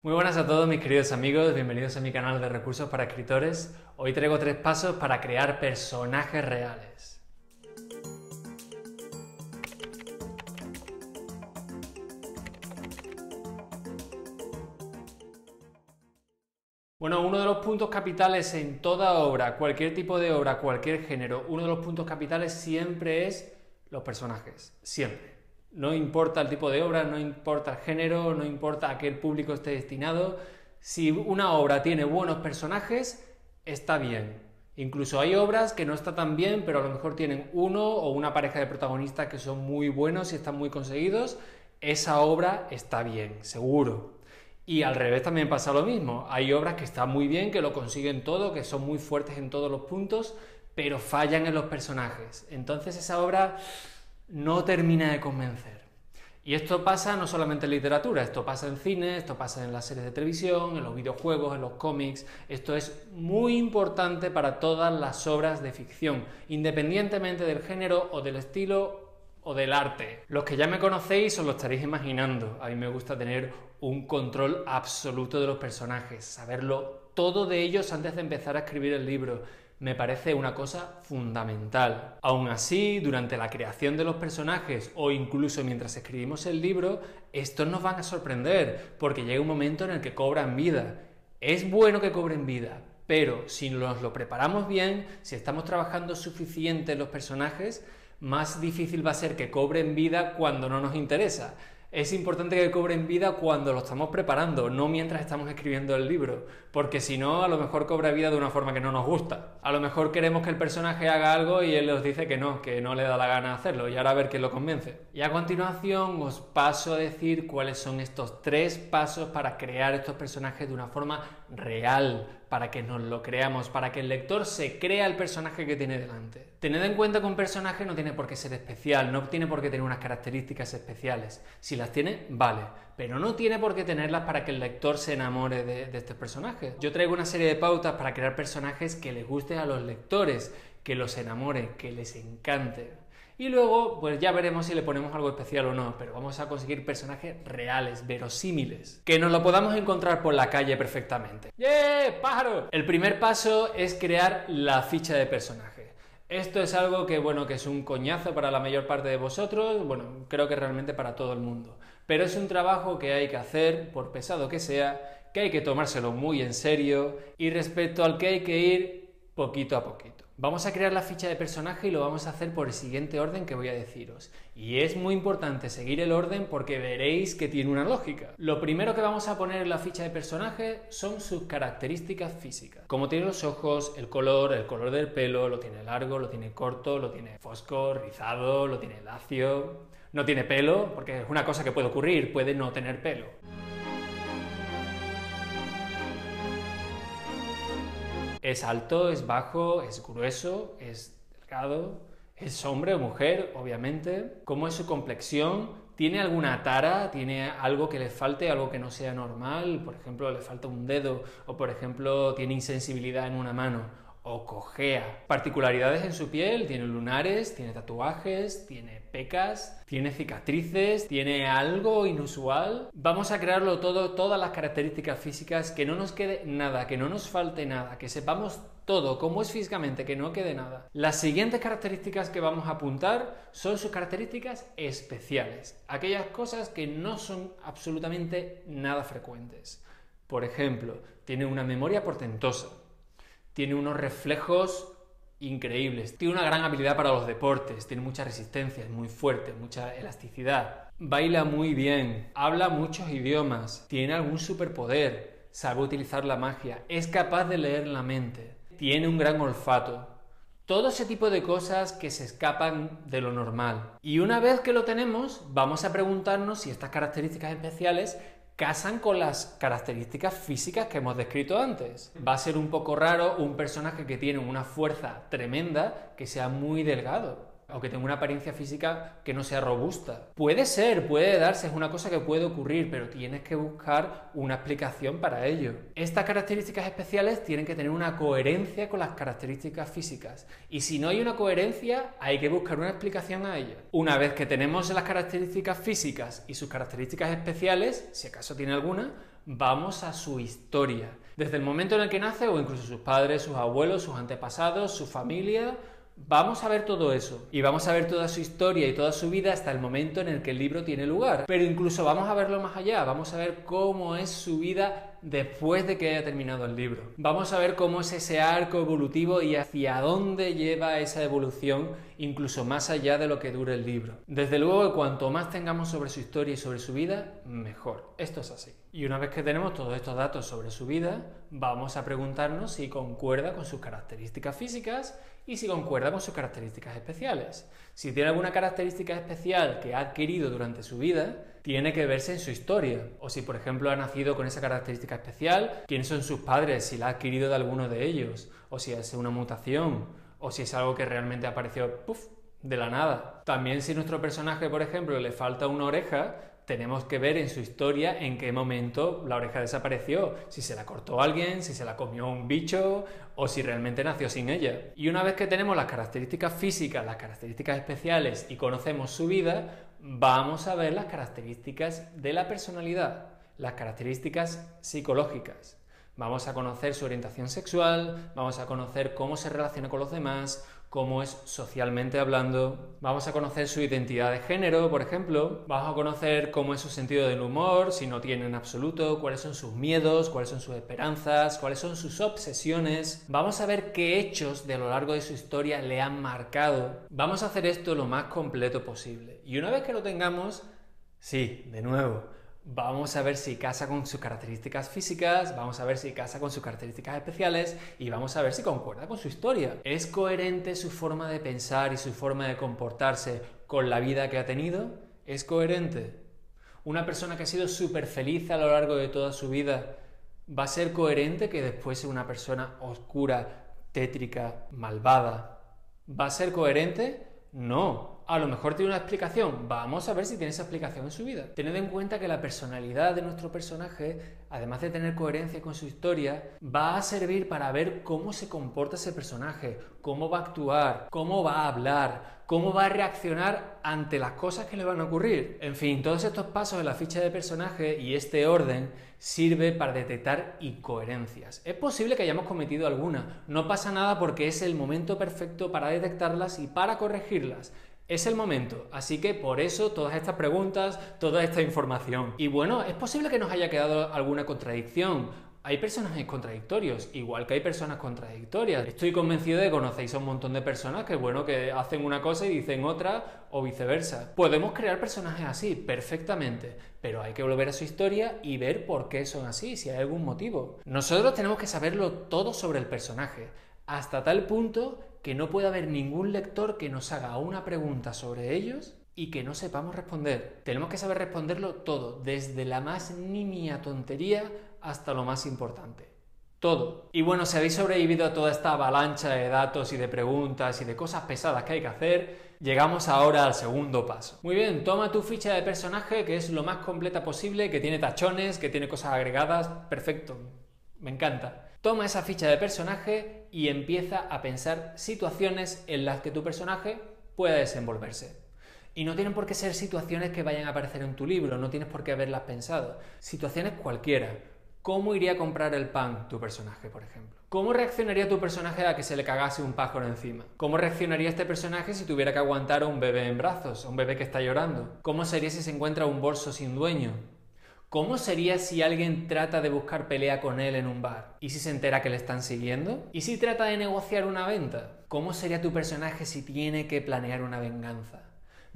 Muy buenas a todos mis queridos amigos, bienvenidos a mi canal de recursos para escritores. Hoy traigo 3 pasos para crear personajes reales. Bueno, uno de los puntos capitales en toda obra, cualquier tipo de obra, cualquier género, uno de los puntos capitales siempre es los personajes, siempre. No importa el tipo de obra, no importa el género, no importa a qué público esté destinado. Si una obra tiene buenos personajes, está bien. Incluso hay obras que no están tan bien, pero a lo mejor tienen uno o una pareja de protagonistas que son muy buenos y están muy conseguidos. Esa obra está bien, seguro. Y al revés también pasa lo mismo. Hay obras que están muy bien, que lo consiguen todo, que son muy fuertes en todos los puntos, pero fallan en los personajes. Entonces esa obra no termina de convencer. Y esto pasa no solamente en literatura, esto pasa en cine, esto pasa en las series de televisión, en los videojuegos, en los cómics. Esto es muy importante para todas las obras de ficción, independientemente del género o del estilo o del arte. Los que ya me conocéis os lo estaréis imaginando. A mí me gusta tener un control absoluto de los personajes, saberlo todo de ellos antes de empezar a escribir el libro. Me parece una cosa fundamental. Aún así, durante la creación de los personajes o incluso mientras escribimos el libro, estos nos van a sorprender, porque llega un momento en el que cobran vida. Es bueno que cobren vida, pero si nos lo preparamos bien, si estamos trabajando suficiente en los personajes, más difícil va a ser que cobren vida cuando no nos interesa. Es importante que cobren vida cuando lo estamos preparando, no mientras estamos escribiendo el libro, porque si no, a lo mejor cobra vida de una forma que no nos gusta. A lo mejor queremos que el personaje haga algo y él nos dice que no le da la gana hacerlo, y ahora a ver quién lo convence. Y a continuación os paso a decir cuáles son estos 3 pasos para crear estos personajes de una forma real, para que nos lo creamos, para que el lector se crea el personaje que tiene delante. Tened en cuenta que un personaje no tiene por qué ser especial, no tiene por qué tener unas características especiales. Si las tiene, vale, pero no tiene por qué tenerlas para que el lector se enamore de este personaje. Yo traigo una serie de pautas para crear personajes que les guste a los lectores, que los enamore, que les encante. Y luego, pues ya veremos si le ponemos algo especial o no, pero vamos a conseguir personajes reales, verosímiles, que nos lo podamos encontrar por la calle perfectamente. ¡Yeah, pájaro! El primer paso es crear la ficha de personaje. Esto es algo que, bueno, que es un coñazo para la mayor parte de vosotros, bueno, creo que realmente para todo el mundo. Pero es un trabajo que hay que hacer, por pesado que sea, que hay que tomárselo muy en serio y respecto al que hay que ir poquito a poquito. Vamos a crear la ficha de personaje y lo vamos a hacer por el siguiente orden que voy a deciros. Y es muy importante seguir el orden porque veréis que tiene una lógica. Lo primero que vamos a poner en la ficha de personaje son sus características físicas. Como tiene los ojos, el color del pelo, lo tiene largo, lo tiene corto, lo tiene fosco, rizado, lo tiene lacio. No tiene pelo, porque es una cosa que puede ocurrir, puede no tener pelo. Es alto, es bajo, es grueso, es delgado, es hombre o mujer, obviamente. ¿Cómo es su complexión? ¿Tiene alguna tara? ¿Tiene algo que le falte, algo que no sea normal? Por ejemplo, le falta un dedo, o por ejemplo, tiene insensibilidad en una mano, o cojea. Particularidades en su piel, tiene lunares, tiene tatuajes, tiene pecas, tiene cicatrices, tiene algo inusual. Vamos a crearlo todo, todas las características físicas, que no nos quede nada, que no nos falte nada, que sepamos todo, cómo es físicamente, que no quede nada. Las siguientes características que vamos a apuntar son sus características especiales, aquellas cosas que no son absolutamente nada frecuentes. Por ejemplo, tiene una memoria portentosa, tiene unos reflejos increíbles, tiene una gran habilidad para los deportes, tiene mucha resistencia, es muy fuerte, mucha elasticidad, baila muy bien, habla muchos idiomas, tiene algún superpoder, sabe utilizar la magia, es capaz de leer la mente, tiene un gran olfato. Todo ese tipo de cosas que se escapan de lo normal. Y una vez que lo tenemos, vamos a preguntarnos si estas características especiales casan con las características físicas que hemos descrito antes. Va a ser un poco raro un personaje que tiene una fuerza tremenda que sea muy delgado o que tenga una apariencia física que no sea robusta. Puede ser, puede darse, es una cosa que puede ocurrir, pero tienes que buscar una explicación para ello. Estas características especiales tienen que tener una coherencia con las características físicas, y si no hay una coherencia, hay que buscar una explicación a ello. Una vez que tenemos las características físicas y sus características especiales, si acaso tiene alguna, vamos a su historia. Desde el momento en el que nace o incluso sus padres, sus abuelos, sus antepasados, su familia. Vamos a ver todo eso y vamos a ver toda su historia y toda su vida hasta el momento en el que el libro tiene lugar. Pero incluso vamos a verlo más allá, vamos a ver cómo es su vida después de que haya terminado el libro. Vamos a ver cómo es ese arco evolutivo y hacia dónde lleva esa evolución, incluso más allá de lo que dure el libro. Desde luego que cuanto más tengamos sobre su historia y sobre su vida, mejor. Esto es así. Y una vez que tenemos todos estos datos sobre su vida, vamos a preguntarnos si concuerda con sus características físicas y si concuerda con sus características especiales. Si tiene alguna característica especial que ha adquirido durante su vida, tiene que verse en su historia. O si, por ejemplo, ha nacido con esa característica especial, quiénes son sus padres, si la ha adquirido de alguno de ellos, o si es una mutación, o si es algo que realmente apareció de la nada. También si a nuestro personaje, por ejemplo, le falta una oreja, tenemos que ver en su historia en qué momento la oreja desapareció, si se la cortó alguien, si se la comió un bicho o si realmente nació sin ella. Y una vez que tenemos las características físicas, las características especiales y conocemos su vida, vamos a ver las características de la personalidad, las características psicológicas. Vamos a conocer su orientación sexual, vamos a conocer cómo se relaciona con los demás, cómo es socialmente hablando, vamos a conocer su identidad de género, por ejemplo, vamos a conocer cómo es su sentido del humor, si no tiene en absoluto, cuáles son sus miedos, cuáles son sus esperanzas, cuáles son sus obsesiones, vamos a ver qué hechos de lo largo de su historia le han marcado. Vamos a hacer esto lo más completo posible. Y una vez que lo tengamos, sí, de nuevo, vamos a ver si casa con sus características físicas, vamos a ver si casa con sus características especiales y vamos a ver si concuerda con su historia. ¿Es coherente su forma de pensar y su forma de comportarse con la vida que ha tenido? ¿Es coherente? Una persona que ha sido súper feliz a lo largo de toda su vida, ¿va a ser coherente que después sea una persona oscura, tétrica, malvada? ¿Va a ser coherente? No. A lo mejor tiene una explicación. Vamos a ver si tiene esa explicación en su vida. Tened en cuenta que la personalidad de nuestro personaje, además de tener coherencia con su historia, va a servir para ver cómo se comporta ese personaje, cómo va a actuar, cómo va a hablar, cómo va a reaccionar ante las cosas que le van a ocurrir. En fin, todos estos pasos en la ficha de personaje y este orden sirve para detectar incoherencias. Es posible que hayamos cometido alguna. No pasa nada porque es el momento perfecto para detectarlas y para corregirlas. Es el momento, así que por eso todas estas preguntas, toda esta información. Y bueno, es posible que nos haya quedado alguna contradicción. Hay personajes contradictorios, igual que hay personas contradictorias. Estoy convencido de que conocéis a un montón de personas que hacen una cosa y dicen otra, o viceversa. Podemos crear personajes así, perfectamente, pero hay que volver a su historia y ver por qué son así, si hay algún motivo. Nosotros tenemos que saberlo todo sobre el personaje, hasta tal punto que no puede haber ningún lector que nos haga una pregunta sobre ellos y que no sepamos responder. Tenemos que saber responderlo todo, desde la más nimia tontería hasta lo más importante. Todo. Y bueno, si habéis sobrevivido a toda esta avalancha de datos y de preguntas y de cosas pesadas que hay que hacer, llegamos ahora al segundo paso. Muy bien, toma tu ficha de personaje, que es lo más completa posible, que tiene tachones, que tiene cosas agregadas. Perfecto. Me encanta. Toma esa ficha de personaje y empieza a pensar situaciones en las que tu personaje pueda desenvolverse. Y no tienen por qué ser situaciones que vayan a aparecer en tu libro, no tienes por qué haberlas pensado. Situaciones cualquiera. ¿Cómo iría a comprar el pan tu personaje, por ejemplo? ¿Cómo reaccionaría tu personaje a que se le cagase un pájaro encima? ¿Cómo reaccionaría este personaje si tuviera que aguantar a un bebé en brazos, a un bebé que está llorando? ¿Cómo sería si se encuentra un bolso sin dueño? ¿Cómo sería si alguien trata de buscar pelea con él en un bar? ¿Y si se entera que le están siguiendo? ¿Y si trata de negociar una venta? ¿Cómo sería tu personaje si tiene que planear una venganza?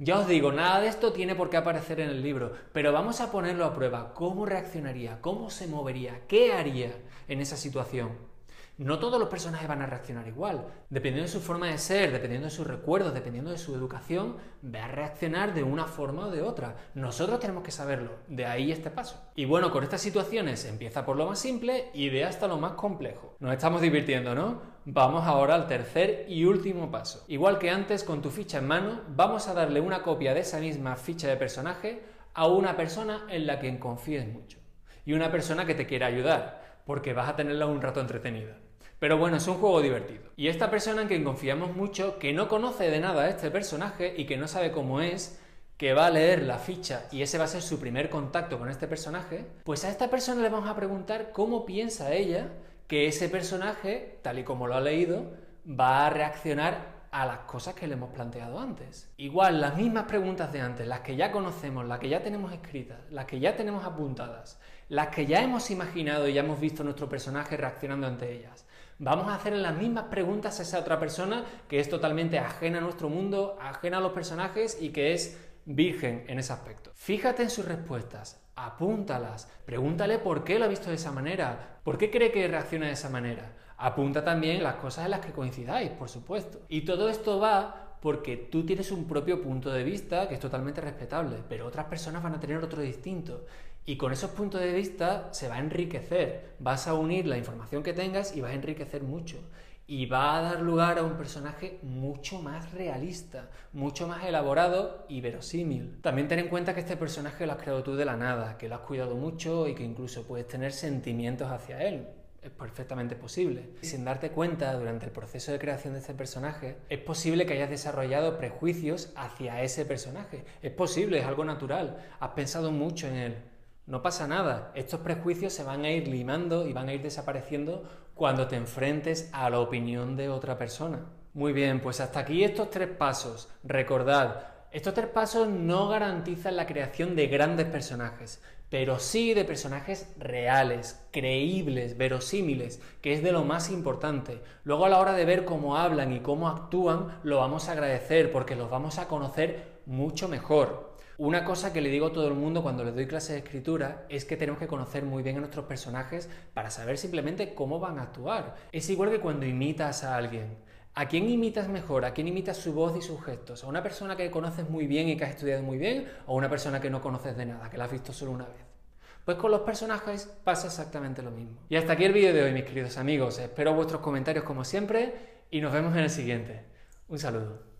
Ya os digo, nada de esto tiene por qué aparecer en el libro, pero vamos a ponerlo a prueba. ¿Cómo reaccionaría? ¿Cómo se movería? ¿Qué haría en esa situación? No todos los personajes van a reaccionar igual. Dependiendo de su forma de ser, dependiendo de sus recuerdos, dependiendo de su educación, va a reaccionar de una forma o de otra. Nosotros tenemos que saberlo. De ahí este paso. Y bueno, con estas situaciones empieza por lo más simple y ve hasta lo más complejo. Nos estamos divirtiendo, ¿no? Vamos ahora al tercer y último paso. Igual que antes, con tu ficha en mano, vamos a darle una copia de esa misma ficha de personaje a una persona en la que confíes mucho. Y una persona que te quiera ayudar, porque vas a tenerla un rato entretenida. Pero bueno, es un juego divertido. Y esta persona en quien confiamos mucho, que no conoce de nada a este personaje y que no sabe cómo es, que va a leer la ficha y ese va a ser su primer contacto con este personaje, pues a esta persona le vamos a preguntar cómo piensa ella que ese personaje, tal y como lo ha leído, va a reaccionar a las cosas que le hemos planteado antes. Igual, las mismas preguntas de antes, las que ya conocemos, las que ya tenemos escritas, las que ya tenemos apuntadas, las que ya hemos imaginado y ya hemos visto nuestro personaje reaccionando ante ellas. Vamos a hacer las mismas preguntas a esa otra persona que es totalmente ajena a nuestro mundo, ajena a los personajes y que es virgen en ese aspecto. Fíjate en sus respuestas, apúntalas, pregúntale por qué lo ha visto de esa manera, por qué cree que reacciona de esa manera. Apunta también las cosas en las que coincidáis, por supuesto. Y todo esto va porque tú tienes un propio punto de vista que es totalmente respetable, pero otras personas van a tener otro distinto. Y con esos puntos de vista se va a enriquecer, vas a unir la información que tengas y vas a enriquecer mucho. Y va a dar lugar a un personaje mucho más realista, mucho más elaborado y verosímil. También ten en cuenta que este personaje lo has creado tú de la nada, que lo has cuidado mucho y que incluso puedes tener sentimientos hacia él. Es perfectamente posible. Sin darte cuenta, durante el proceso de creación de este personaje, es posible que hayas desarrollado prejuicios hacia ese personaje. Es posible, es algo natural. Has pensado mucho en él. No pasa nada, estos prejuicios se van a ir limando y van a ir desapareciendo cuando te enfrentes a la opinión de otra persona. Muy bien, pues hasta aquí estos 3 pasos. Recordad, estos 3 pasos no garantizan la creación de grandes personajes, pero sí de personajes reales, creíbles, verosímiles, que es de lo más importante. Luego a la hora de ver cómo hablan y cómo actúan, lo vamos a agradecer porque los vamos a conocer mucho mejor. Una cosa que le digo a todo el mundo cuando les doy clases de escritura es que tenemos que conocer muy bien a nuestros personajes para saber simplemente cómo van a actuar. Es igual que cuando imitas a alguien. ¿A quién imitas mejor? ¿A quién imitas su voz y sus gestos? ¿A una persona que conoces muy bien y que has estudiado muy bien? ¿O a una persona que no conoces de nada, que la has visto solo una vez? Pues con los personajes pasa exactamente lo mismo. Y hasta aquí el vídeo de hoy, mis queridos amigos. Espero vuestros comentarios como siempre y nos vemos en el siguiente. Un saludo.